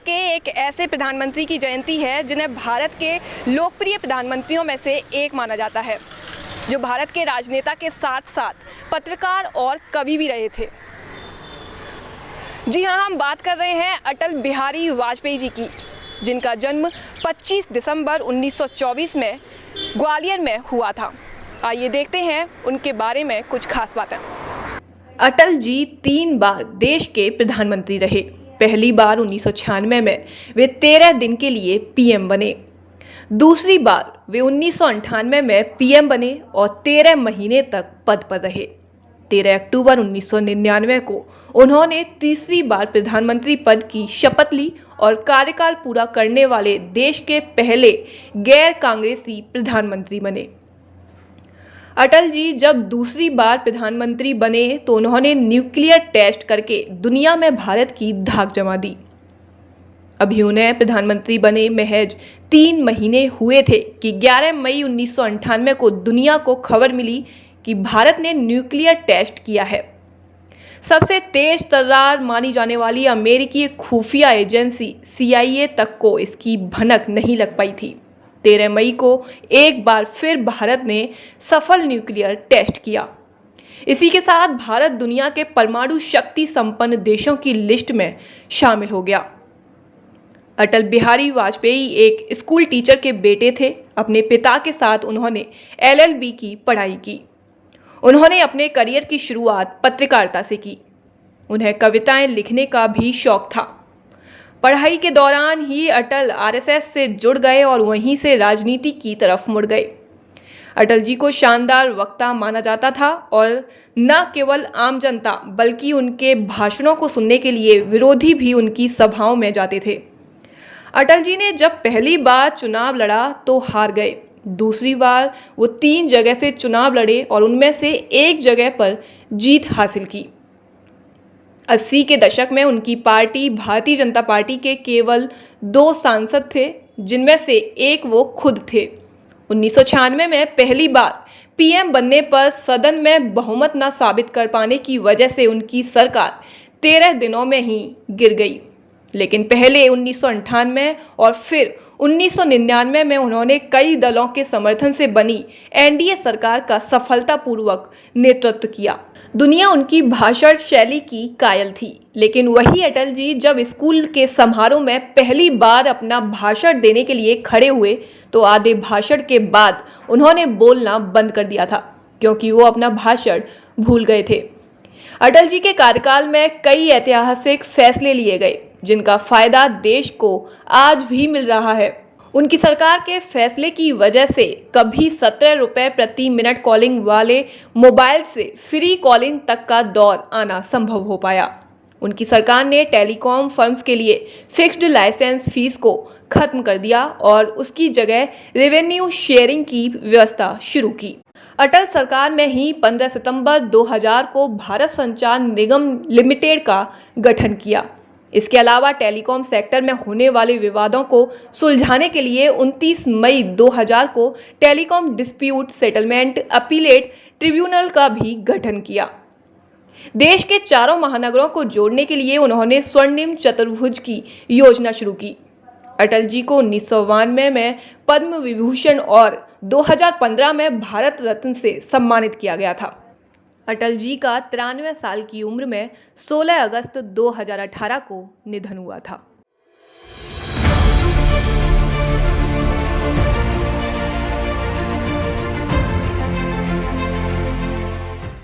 के एक ऐसे प्रधानमंत्री की जयंती है जिन्हें भारत के लोकप्रिय प्रधानमंत्रियों में से एक माना जाता है, जो भारत के राजनेता के साथ साथ पत्रकार और कवि भी रहे थे। जी हाँ, हम बात कर रहे हैं अटल बिहारी वाजपेयी जी की, जिनका जन्म 25 दिसंबर 1924 में ग्वालियर में हुआ था। आइए देखते हैं उनके बारे में कुछ खास बातें। अटल जी 3 बार देश के प्रधानमंत्री रहे। पहली बार 1996 में वे 13 दिन के लिए पीएम बने। दूसरी बार वे 1998 में पीएम बने और 13 महीने तक पद पर रहे। 13 अक्टूबर 1999 को उन्होंने तीसरी बार प्रधानमंत्री पद की शपथ ली और कार्यकाल पूरा करने वाले देश के पहले गैर कांग्रेसी प्रधानमंत्री बने। अटल जी जब दूसरी बार प्रधानमंत्री बने तो उन्होंने न्यूक्लियर टेस्ट करके दुनिया में भारत की धाक जमा दी। अभी उन्हें प्रधानमंत्री बने महज 3 महीने हुए थे कि 11 मई 1998 को दुनिया को खबर मिली कि भारत ने न्यूक्लियर टेस्ट किया है। सबसे तेज तर्रार मानी जाने वाली अमेरिकी खुफिया एजेंसी CIA तक को इसकी भनक नहीं लग पाई थी। 13 मई को एक बार फिर भारत ने सफल न्यूक्लियर टेस्ट किया। इसी के साथ भारत दुनिया के परमाणु शक्ति संपन्न देशों की लिस्ट में शामिल हो गया। अटल बिहारी वाजपेयी एक स्कूल टीचर के बेटे थे। अपने पिता के साथ उन्होंने LLB की पढ़ाई की। उन्होंने अपने करियर की शुरुआत पत्रकारिता से की। उन्हें कविताएं लिखने का भी शौक था। पढ़ाई के दौरान ही अटल RSS से जुड़ गए और वहीं से राजनीति की तरफ मुड़ गए। अटल जी को शानदार वक्ता माना जाता था और न केवल आम जनता बल्कि उनके भाषणों को सुनने के लिए विरोधी भी उनकी सभाओं में जाते थे। अटल जी ने जब पहली बार चुनाव लड़ा तो हार गए। दूसरी बार वो 3 जगह से चुनाव लड़े और उनमें से एक जगह पर जीत हासिल की। 80 के दशक में उनकी पार्टी भारतीय जनता पार्टी के केवल 2 सांसद थे, जिनमें से एक वो खुद थे। 1996 में पहली बार पीएम बनने पर सदन में बहुमत न साबित कर पाने की वजह से उनकी सरकार 13 दिनों में ही गिर गई। लेकिन पहले 1998 और फिर 1999 में उन्होंने कई दलों के समर्थन से बनी NDA सरकार का सफलतापूर्वक नेतृत्व किया। दुनिया उनकी भाषण शैली की कायल थी, लेकिन वही अटल जी जब स्कूल के समारोह में पहली बार अपना भाषण देने के लिए खड़े हुए तो आधे भाषण के बाद उन्होंने बोलना बंद कर दिया था, क्योंकि वो अपना भाषण भूल गए थे। अटल जी के कार्यकाल में कई ऐतिहासिक फैसले लिए गए, जिनका फायदा देश को आज भी मिल रहा है। उनकी सरकार के फैसले की वजह से कभी 17 रुपये प्रति मिनट कॉलिंग वाले मोबाइल से फ्री कॉलिंग तक का दौर आना संभव हो पाया। उनकी सरकार ने टेलीकॉम फर्म्स के लिए फिक्स्ड लाइसेंस फीस को खत्म कर दिया और उसकी जगह रेवेन्यू शेयरिंग की व्यवस्था शुरू की। अटल सरकार में ही 15 सितंबर 2000 को भारत संचार निगम लिमिटेड का गठन किया। इसके अलावा टेलीकॉम सेक्टर में होने वाले विवादों को सुलझाने के लिए 29 मई 2000 को telecom dispute settlement appellate tribunal का भी गठन किया। देश के 4 महानगरों को जोड़ने के लिए उन्होंने स्वर्णिम चतुर्भुज की योजना शुरू की। अटल जी को 1992 में पद्म विभूषण और 2015 में भारत रत्न से सम्मानित किया गया था। अटल जी का 93 साल की उम्र में 16 अगस्त 2018 को निधन हुआ था।